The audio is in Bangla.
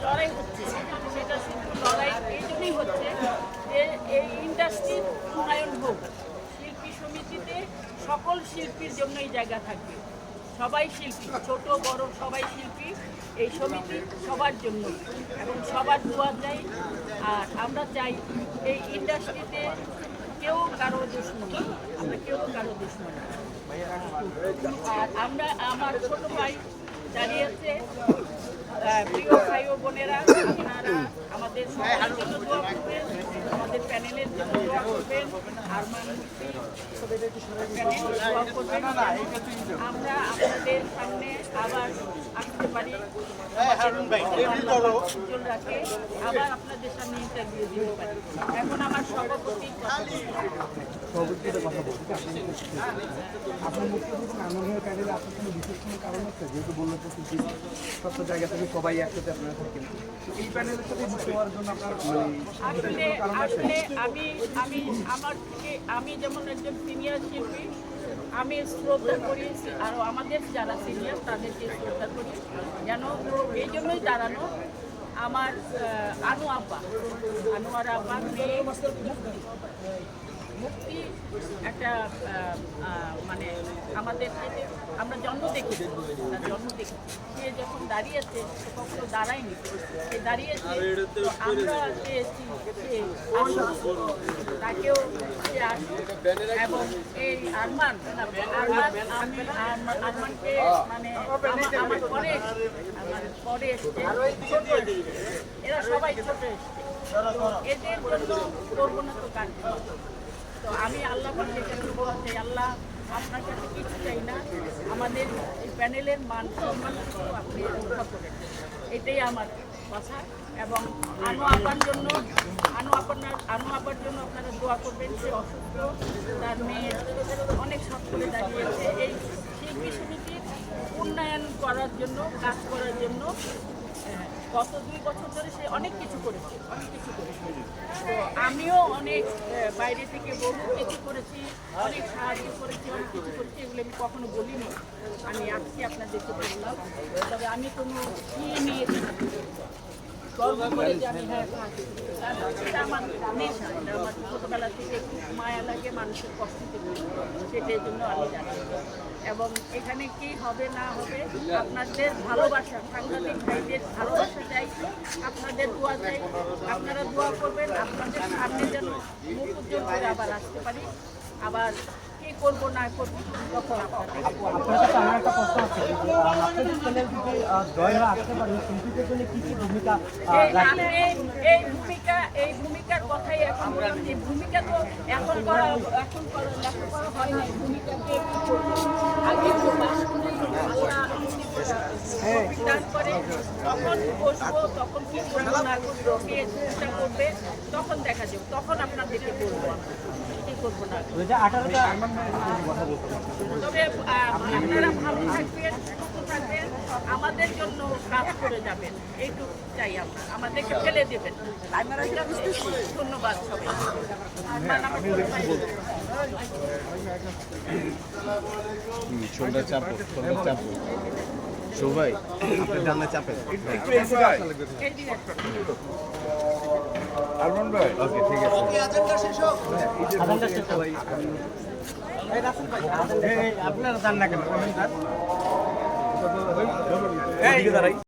লড়াই হচ্ছে, সেটা শুধু লড়াই এই জন্যই হচ্ছে যে এই ইন্ডাস্ট্রির উন্নয়ন হোক। শিল্পী সমিতিতে সকল শিল্পীর জন্যই জায়গা থাকবে, সবাই শিল্পী, ছোট বড় সবাই শিল্পী। এই সমিতি সবার জন্য এবং সবার দোয়া চাই। আর আমরা চাই এই ইন্ডাস্ট্রিতে কেউ কারো দুশমন না, আমরা কেউ কারো দুশমন না। আর আমরা আমার ছোট ভাই দাঁড়িয়ে আছে, প্রিয় ভাই ও বোনেরা, আপনারা আমাদের সবার জন্য দোয়া করবেন, আমাদের প্যানেলের জন্য দোয়া করবেন, আরমান মুফতি প্যানেল দোয়া করবেন। আমরা আপনাদের সামনে আবার আসতে পারি, উজ্জ্বল রাখে আবার আপনাদের সামনে ইন্টারভিউ দিতে পারি। এখন আমার সভাপতির কথা বলতে আপনার মুখ্যমন্ত্রী আনন্দের প্যানেলে আপনার কোনো বিশেষ কোনো কারণ আছে, যেহেতু বললেন সব জায়গা থেকে সবাই একসাথে আপনারা থাকেন, এই প্যানেলের সাথে যুক্ত হওয়ার জন্য আপনার আসলে আমি যেমন একজন সিনিয়র শিল্পী, আমি শ্রদ্ধা করি, আর আমাদের যারা সিনিয়র তাদেরকে শ্রদ্ধা করি। যেন এই জন্যই দাঁড়ানো আমার আনোয়ার আব্বা মেয়ে মুক্তি একটা মানে আমাদের আমরা জন্ম দেখেছি, তার জন্ম দেখেছি। সে যখন দাঁড়িয়েছে সে কখনো দাঁড়ায়নি, সে দাঁড়িয়েছে। আমরা চেয়েছি সে আসুক, তাকেও সে আসুক। এবং এই আরমানকে মানে আমার পরে এসছে, ছোট এরা সবাই ছোট এসছে, এদের জন্য করবো না তো কাজ। তো আমি আল্লাহ কাছে বলতে, আল্লাহ আপনার কাছে কিছু চাই না, আমাদের এই প্যানেলের মান সম্মান আপনি রক্ষা করেন, এটাই আমার কথা। এবং আনো আপার জন্য আপনারা দোয়া করবেন। সে অসুস্থ, তার মেয়ে অনেক শখ করে দাঁড়িয়েছে এই শিল্পী সমিতির উন্নয়ন করার জন্য, কাজ করার জন্য। গত 2 বছর ধরে সে অনেক কিছু করেছে। তো আমিও অনেক বাইরে থেকে বহু কিছু করেছি, অনেক সাহায্য করেছি, অনেক কিছু করেছি, এগুলো আমি কখনো বলিনি। আমি আজকে আপনাদেরকে বললাম। তবে আমি কোনো নিয়ে গর্ব করে যে আমি এটা আমার নেশা, এটা আমার ছোটোবেলা থেকে খুব মায়া লাগে, মানুষের কষ্ট থেকে, সেটার জন্য আমি জানি। এবং এখানে কি হবে না হবে আপনাদের ভালোবাসা, সাংবাদিক ভাইদের ভালোবাসা চাই, আপনাদের দোয়া চাই। আপনারা দোয়া করবেন, আপনাদের সামনে যেন মুখ উজ্জ্বল করে আবার আসতে পারি। আবার কি করবো না করবো তখন আপনাদের আমার একটা প্রশ্ন আছে, আপনাদের চ্যানেল থেকে জয় হয়ে আসতে পারে শিল্পীদের জন্য কি কি ভূমিকা এই ভূমিকার কথাই এখন বললাম যে ভূমিকা তো এখন করা লেখাপড়া হয় না। ভূমিকাকে আগে তারপরে তখন বসবো, তখন কি করবো না করবো, কে চেষ্টা করবে, তখন দেখা যাবে, তখন আপনাদেরকে বলবো কি করবো না। তবে আপনারা ভালো থাকবেন, সুস্থ থাকবেন, আমাদের জন্য কাজ করে যাবেন, এইটুকু চাই। আমরা আমাদেরকে ফেলে দেবেন। ধন্যবাদ সবাই। সবাই আপনি ডানে চাপেন। আরমান ভাই, ওকে ঠিক আছে। আপনারা জান না কেন